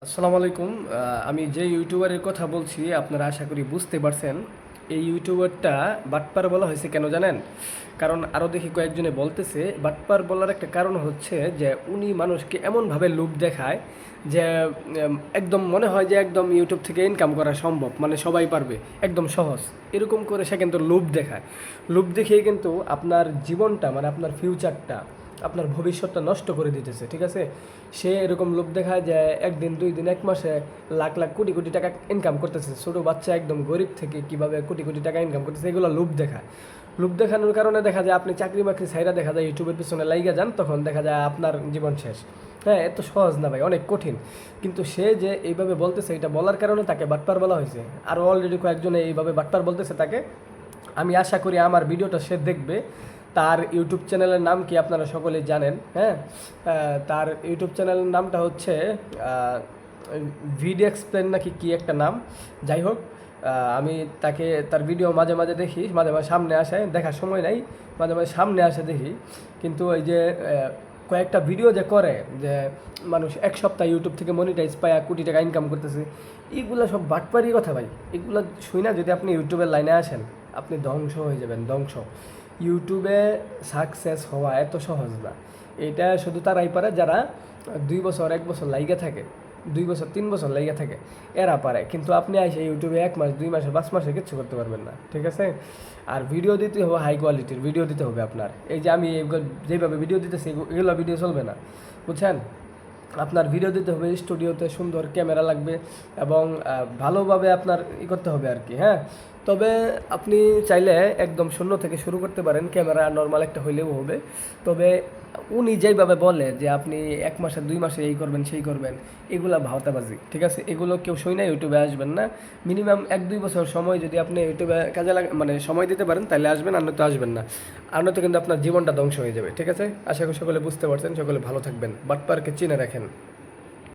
আসসালামু আলাইকুম। আমি যে ইউটিউবারের কথা বলছি আপনারা আশা করি বুঝতে পারছেন। এই ইউটিউবারটা বাটপার বলা হয়েছে কেন জানেন? কারণ আরও দেখি কয়েকজনে বলতেছে বাটপার বলার একটা কারণ হচ্ছে যে উনি মানুষকে এমনভাবে লোভ দেখায় যে একদম মনে হয় যে একদম ইউটিউব থেকে ইনকাম করা সম্ভব, মানে সবাই পারবে, একদম সহজ। এরকম করে সে কিন্তু লোভ দেখায়। লোভ দেখিয়ে কিন্তু আপনার জীবনটা, মানে আপনার ফিউচারটা, আপনার ভবিষ্যৎটা নষ্ট করে দিতেছে, ঠিক আছে? সে এরকম লোভ দেখায় যে একদিন, 2 দিন, 1 মাসে লাখ লাখ কোটি কোটি টাকা ইনকাম করতেছে। ছোটো বাচ্চা একদম গরিব থেকে কীভাবে কোটি কোটি টাকা ইনকাম করতেছে, এগুলো লোভ দেখায়। লোভ দেখানোর কারণে দেখা যায় আপনি চাকরি বাকরি ছাইরা দেখা যায় ইউটিউবের পিছনে লাইগা যান, তখন দেখা যায় আপনার জীবন শেষ। হ্যাঁ, এত সহজ না ভাই, অনেক কঠিন। কিন্তু সে যে এইভাবে বলতেছে, এটা বলার কারণে তাকে বাটপার বলা হয়েছে। আরও অলরেডি কয়েকজনে এইভাবে বাটপার বলতেছে তাকে। আমি আশা করি আমার ভিডিওটা সে দেখবে। তার ইউটিউব চ্যানেলের নাম কি আপনারা সকলেই জানেন, হ্যাঁ? তার ইউটিউব চ্যানেলের নামটা হচ্ছে ভিডিও এক্সপ্লেন নাকি কি একটা নাম। যাই হোক, আমি তাকে তার ভিডিও মাঝে মাঝে দেখি, মাঝে মাঝে সামনে আসে, দেখার সময় নাই, মাঝে মাঝে সামনে আসে দেখি। কিন্তু ওই যে কয়েকটা ভিডিও যে করে, যে মানুষ 1 সপ্তাহ ইউটিউব থেকে মনিটাইজ পায় কোটি টাকা ইনকাম করতেছে, এইগুলো সব বাটপারি কথা ভাই। এগুলো শুই না, যদি আপনি ইউটিউবের লাইনে আসেন আপনি ধ্বংস হয়ে যাবেন, ধ্বংস। ইউটিউবে সাকসেস হওয়া এত সহজ না। এটা শুধু তারাই পারে যারা 2 বছর, 1 বছর লাইগে থাকে, 2 বছর, 3 বছর লাইগে থাকে, এরা পারে। কিন্তু আপনি আইসে ইউটিউবে 1 মাস, 2 মাসে, 5 মাসে কিচ্ছু করতে পারবেন না, ঠিক আছে? আর ভিডিও দিতে হবে, হাই কোয়ালিটির ভিডিও দিতে হবে আপনার। এই যে আমি যেভাবে ভিডিও দিতেছি, এগুলো ভিডিও চলবে না, বুঝছেন? আপনার ভিডিও দিতে হবে স্টুডিওতে, সুন্দর ক্যামেরা লাগবে এবং ভালোভাবে আপনার করতে হবে আর কি, হ্যাঁ? তবে আপনি চাইলে একদম শূন্য থেকে শুরু করতে পারেন, ক্যামেরা নর্মাল একটা হইলেও হবে। তবে উনি যেইভাবে বলে যে আপনি 1 মাসে, 2 মাসে এই করবেন সেই করবেন, এগুলা ভাওতাবাজি, ঠিক আছে? এগুলো কেউ শুই না, ইউটিউবে আসবেন না। মিনিমাম 1-2 বছর সময় যদি আপনি ইউটিউবে কাজে মানে সময় দিতে পারেন, তাহলে আসবেন, আর নয়তো আসবেন না। আর নয়তো কিন্তু আপনার জীবনটা ধ্বংস হয়ে যাবে, ঠিক আছে? আশা করি সকলে বুঝতে পারছেন, সকলে ভালো থাকবেন, বাটপারকে চিনে রাখেন।